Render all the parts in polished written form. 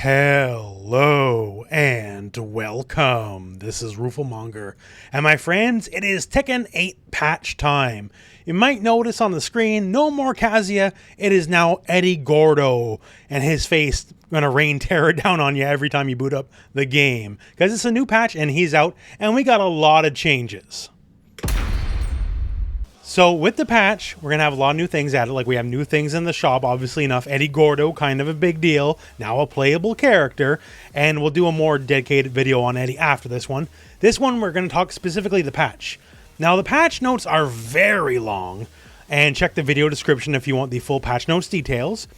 Hello and welcome. This is Rooflemonger, and my friends, it is Tekken 8 patch time. You might notice on the screen, no more Kazuya, it is now Eddy Gordo, and his face gonna rain terror down on you every time you boot up the game, because it's a new patch and he's out, and we got a lot of changes. So with the patch, we're going to have a lot of new things added. Like we have new things in the shop, obviously enough. Eddy Gordo, kind of a big deal. Now a playable character. And we'll do a more dedicated video on Eddy after this one. This one, we're going to talk specifically the patch. Now the patch notes are very long. And check the video description if you want the full patch notes details.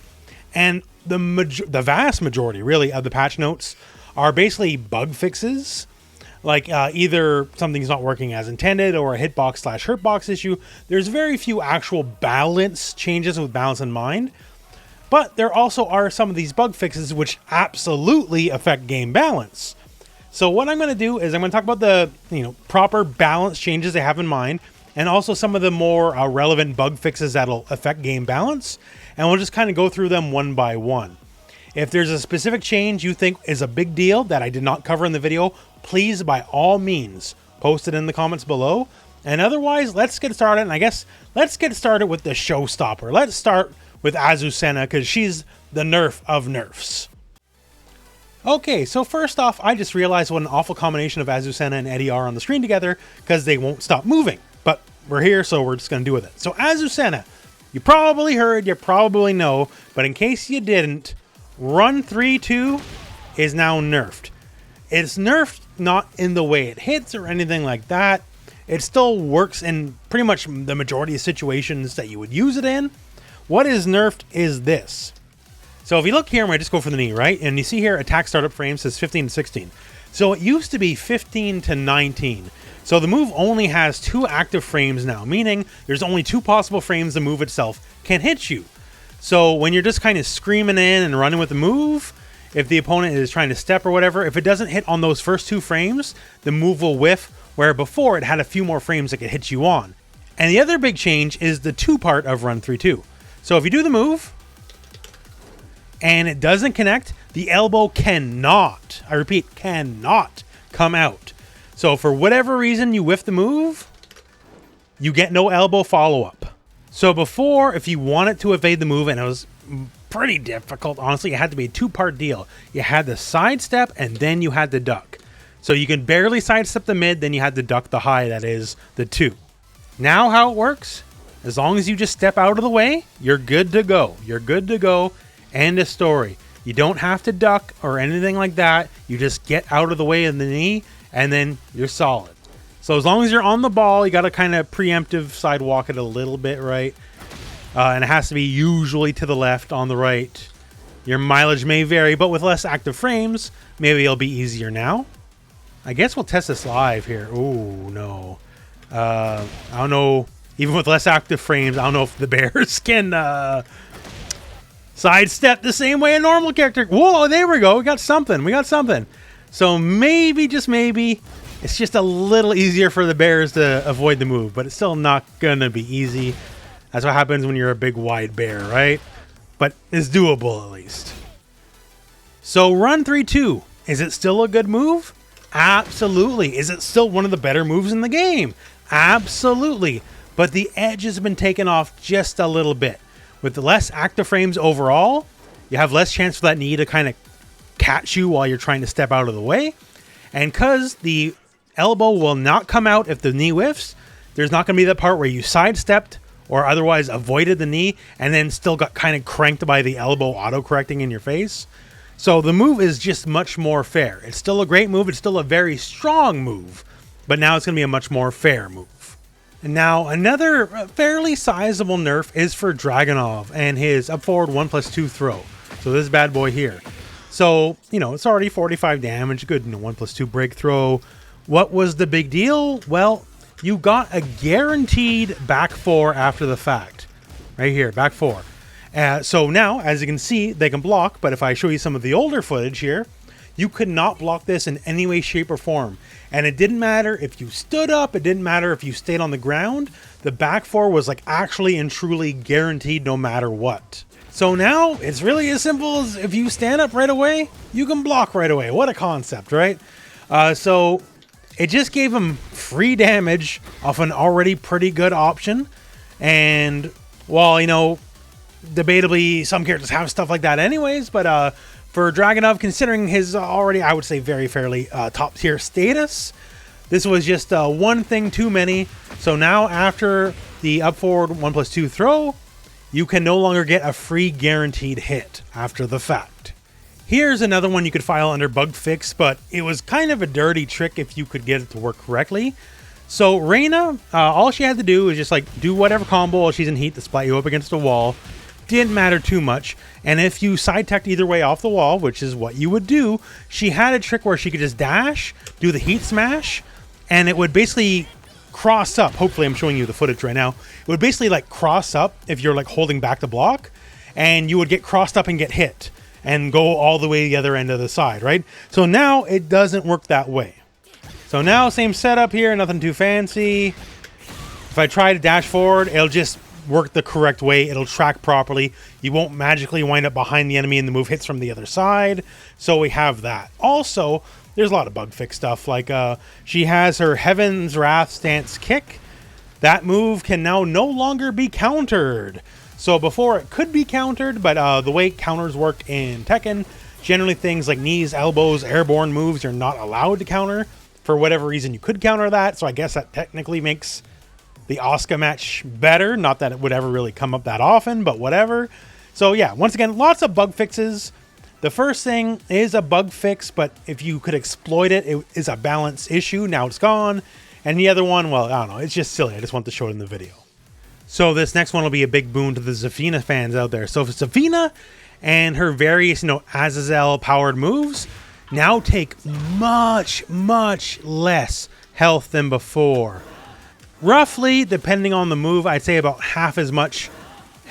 And the vast majority, really, of the patch notes are basically bug fixes. Like either something's not working as intended or a hitbox/hurtbox issue. There's very few actual balance changes with balance in mind. But there also are some of these bug fixes which absolutely affect game balance. So what I'm going to do is I'm going to talk about the proper balance changes they have in mind, and also some of the more relevant bug fixes that'll affect game balance. And we'll just kind of go through them one by one. If there's a specific change you think is a big deal that I did not cover in the video, please, by all means, post it in the comments below. And otherwise, let's get started. And I guess let's get started with the showstopper. Let's start with Azucena, because she's the nerf of nerfs. Okay, so first off, I just realized what an awful combination of Azucena and Eddy are on the screen together, because they won't stop moving. But we're here, so we're just going to do with it. So Azucena, you probably heard, you probably know, but in case you didn't, Run 3-2 is now nerfed. It's nerfed not in the way it hits or anything like that. It still works in pretty much the majority of situations that you would use it in. What is nerfed is this. So if you look here, I'm going to just go for the knee, right? And you see here, attack startup frame says 15 to 16. So it used to be 15 to 19. So the move only has 2 active frames now, meaning there's only 2 possible frames the move itself can hit you. So when you're just kind of screaming in and running with the move, if the opponent is trying to step or whatever, if it doesn't hit on those first 2 frames, the move will whiff, where before it had a few more frames that could hit you on. And the other big change is the 2 part of Run 3-2. So if you do the move, and it doesn't connect, the elbow cannot, I repeat, cannot come out. So for whatever reason you whiff the move, you get no elbow follow-up. So before, if you wanted to evade the move, and it was pretty difficult, honestly, it had to be a 2-part deal. You had to sidestep, and then you had to duck. So you can barely sidestep the mid, then you had to duck the high, that is the 2. Now how it works, as long as you just step out of the way, you're good to go. You're good to go, end of story. You don't have to duck or anything like that. You just get out of the way of the knee, and then you're solid. So as long as you're on the ball, you got to kind of preemptive sidewalk it a little bit, right? And it has to be usually to the left, on the right. Your mileage may vary, but with less active frames, maybe it'll be easier now. I guess we'll test this live here. Oh, no. I don't know. Even with less active frames, I don't know if the bears can sidestep the same way a normal character. Whoa, there we go. We got something. We got something. So maybe, just maybe, it's just a little easier for the bears to avoid the move, but it's still not going to be easy. That's what happens when you're a big wide bear, right? But it's doable at least. So Run 3-2, is it still a good move? Absolutely. Is it still one of the better moves in the game? Absolutely. But the edge has been taken off just a little bit. With the less active frames overall, you have less chance for that knee to kind of catch you while you're trying to step out of the way. And because the elbow will not come out if the knee whiffs, there's not going to be that part where you sidestepped or otherwise avoided the knee and then still got kind of cranked by the elbow auto-correcting in your face. So the move is just much more fair. It's still a great move. It's still a very strong move, but now it's going to be a much more fair move. And now another fairly sizable nerf is for Dragunov and his up forward 1+2 throw. So this bad boy here. So, it's already 45 damage, good 1+2 break throw. What was the big deal? Well, you got a guaranteed back 4 after the fact. Right here, back 4. So now, as you can see, they can block, but if I show you some of the older footage here, you could not block this in any way, shape, or form. And it didn't matter if you stood up, it didn't matter if you stayed on the ground. The back 4 was like actually and truly guaranteed no matter what. So now it's really as simple as if you stand up right away, you can block right away. What a concept, right? So it just gave him free damage off an already pretty good option. And while, you know, debatably some characters have stuff like that anyways, but for Dragunov, considering his already, I would say, very fairly top tier status, this was just one thing too many. So now after the up forward 1+2 throw, you can no longer get a free guaranteed hit after the fact. Here's another one you could file under bug fix, but it was kind of a dirty trick if you could get it to work correctly. So Reina, all she had to do is just like do whatever combo while she's in heat to splat you up against a wall. Didn't matter too much. And if you side teched either way off the wall, which is what you would do, she had a trick where she could just dash, do the heat smash, and it would basically cross up. Hopefully I'm showing you the footage right now. It would basically like cross up if you're like holding back the block, and you would get crossed up and get hit and go all the way to the other end of the side, right? So now it doesn't work that way. So now same setup here, nothing too fancy. If I try to dash forward, it'll just work the correct way. It'll track properly. You won't magically wind up behind the enemy and the move hits from the other side. So we have that. Also, there's a lot of bug fix stuff. Like she has her Heaven's Wrath stance kick. That move can now no longer be countered. So before it could be countered, but the way counters work in Tekken, generally things like knees, elbows, airborne moves you're not allowed to counter. For whatever reason, you could counter that. So I guess that technically makes the Asuka match better. Not that it would ever really come up that often, but whatever. So yeah, once again, lots of bug fixes. The first thing is a bug fix, but if you could exploit it, it is a balance issue. Now it's gone. And the other one, well, I don't know. It's just silly. I just want to show it in the video. So this next one will be a big boon to the Zafina fans out there. So Zafina and her various, Azazel-powered moves now take much, much less health than before. Roughly, depending on the move, I'd say about half as much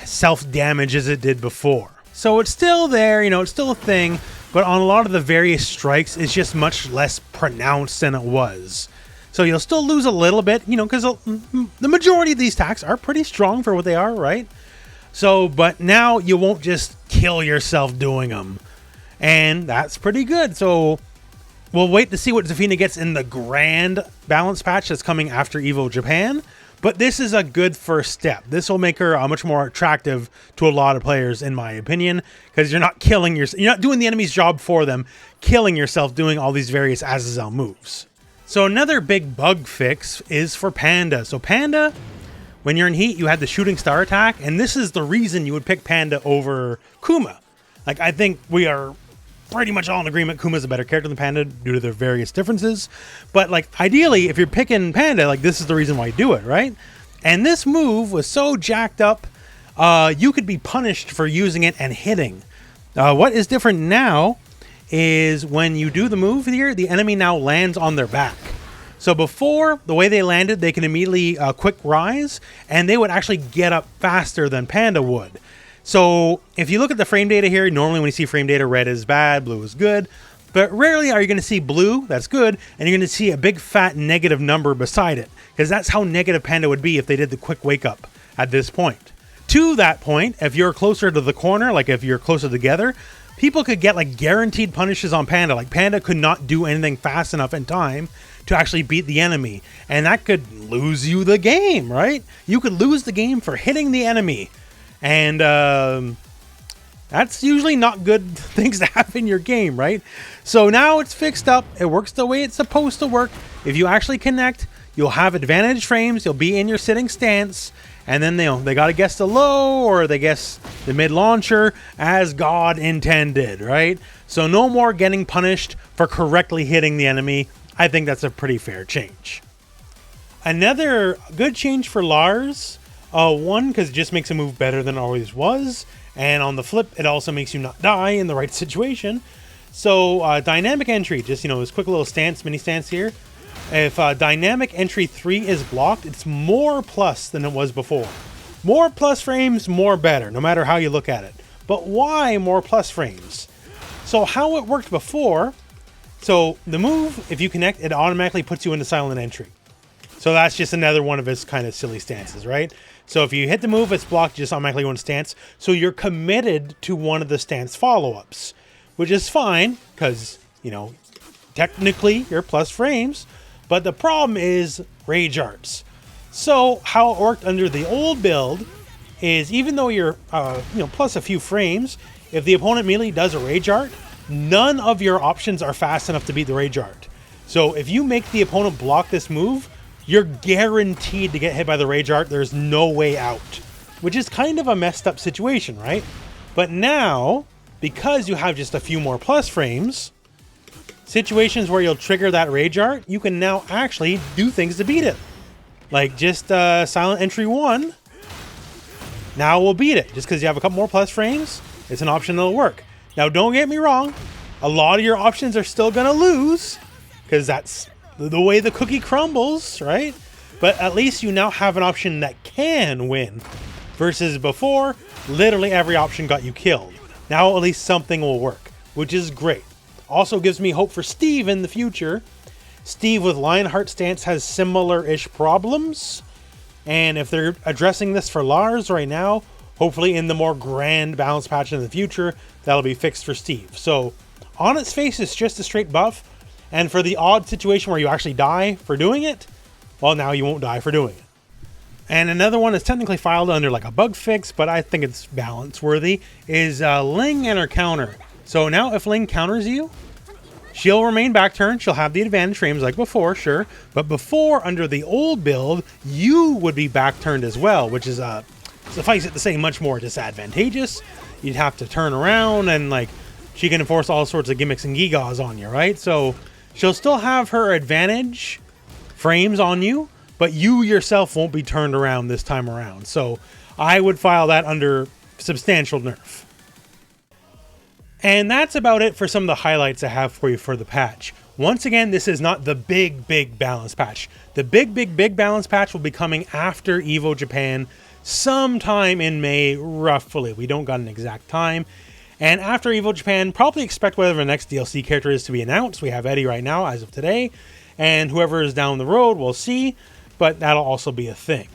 self-damage as it did before. So it's still there, it's still a thing, but on a lot of the various strikes, it's just much less pronounced than it was. So you'll still lose a little bit, because the majority of these attacks are pretty strong for what they are, right? So, but now you won't just kill yourself doing them. And that's pretty good. So we'll wait to see what Zafina gets in the grand balance patch that's coming after Evo Japan. But this is a good first step. This will make her much more attractive to a lot of players, in my opinion, because you're not killing yourself. You're not doing the enemy's job for them, killing yourself doing all these various Azazel moves. So another big bug fix is for Panda. So Panda, when you're in heat, you had the Shooting Star attack, and this is the reason you would pick Panda over Kuma. Like, I think we are pretty much all in agreement Kuma's a better character than Panda due to their various differences. But like ideally, if you're picking Panda, like this is the reason why you do it, right? And this move was so jacked up, you could be punished for using it and hitting. What is different now is when you do the move here, the enemy now lands on their back. So before, the way they landed, they can immediately quick rise, and they would actually get up faster than Panda would. So if you look at the frame data here, normally when you see frame data, red is bad, blue is good. But rarely are you going to see blue, that's good, and you're going to see a big fat negative number beside it. Because that's how negative Panda would be if they did the quick wake up at this point. To that point, if you're closer to the corner, like if you're closer together, people could get like guaranteed punishes on Panda. Like Panda could not do anything fast enough in time to actually beat the enemy. And that could lose you the game, right? You could lose the game for hitting the enemy. And that's usually not good things to have in your game, right? So now it's fixed up. It works the way it's supposed to work. If you actually connect, you'll have advantage frames. You'll be in your sitting stance. And then they got to guess the low or they guess the mid launcher as God intended, right? So no more getting punished for correctly hitting the enemy. I think that's a pretty fair change. Another good change for Lars. One, because it just makes a move better than it always was. And on the flip, it also makes you not die in the right situation. So dynamic entry, just, this quick little stance, mini stance here. If dynamic entry 3 is blocked, it's more plus than it was before. More plus frames, more better, no matter how you look at it. But why more plus frames? So how it worked before, so the move, if you connect, it automatically puts you into silent entry. So that's just another one of his kind of silly stances, right? So if you hit the move, it's blocked, you just automatically go in stance. So you're committed to one of the stance follow-ups, which is fine because, you know, technically you're plus frames, but the problem is rage arts. So how it worked under the old build is even though you're, you know, plus a few frames, if the opponent immediately does a rage art, none of your options are fast enough to beat the rage art. So if you make the opponent block this move, you're guaranteed to get hit by the rage art. There's no way out, which is kind of a messed up situation, right? But now, because you have just a few more plus frames, situations where you'll trigger that rage art, you can now actually do things to beat it. Like just silent entry 1, now we'll beat it. Just because you have a couple more plus frames, it's an option that'll work. Now don't get me wrong, a lot of your options are still gonna lose, because that's the way the cookie crumbles, right? But at least you now have an option that can win, versus before, literally every option got you killed. Now at least something will work, which is great. Also gives me hope for Steve in the future. Steve with Lionheart stance has similar-ish problems, and if they're addressing this for Lars right now, hopefully in the more grand balance patch in the future, that'll be fixed for Steve. So on its face, it's just a straight buff. And for the odd situation where you actually die for doing it, well, now you won't die for doing it. And another one is technically filed under like a bug fix, but I think it's balance worthy, is Ling and her counter. So now if Ling counters you, she'll remain back turn. She'll have the advantage frames like before, sure. But before, under the old build, you would be back turned as well, which is, suffice it to say, much more disadvantageous. You'd have to turn around and like, she can enforce all sorts of gimmicks and gigas on you, right? So she'll still have her advantage frames on you, but you yourself won't be turned around this time around. So I would file that under substantial nerf. And that's about it for some of the highlights I have for you for the patch. Once again, this is not the big balance patch. The big balance patch will be coming after Evo Japan sometime in May, roughly. We don't got an exact time. And after Evo Japan, probably expect whatever the next DLC character is to be announced. We have Eddy right now as of today, and whoever is down the road, we'll see, but that'll also be a thing.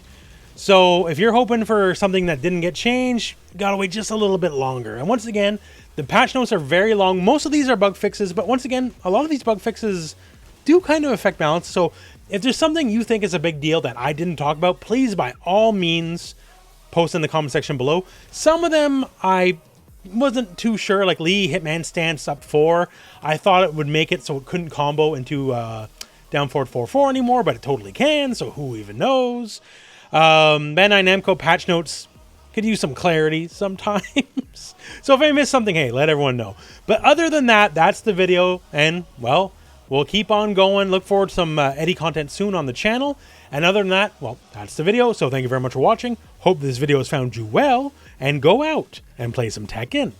So if you're hoping for something that didn't get changed, gotta wait just a little bit longer. And once again, the patch notes are very long. Most of these are bug fixes, but once again, a lot of these bug fixes do kind of affect balance. So if there's something you think is a big deal that I didn't talk about, please by all means post in the comment section below. Some of them I wasn't too sure, like Lee Hitman stance up 4. I thought it would make it so it couldn't combo into down forward 4-4 anymore, but it totally can, so who even knows? Bandai Namco patch notes could use some clarity sometimes. So if I missed something, hey, let everyone know. But other than that, that's the video, and well, we'll keep on going. Look forward to some Eddy content soon on the channel. And other than that, well, that's the video. So thank you very much for watching. Hope this video has found you well, and go out and play some Tekken.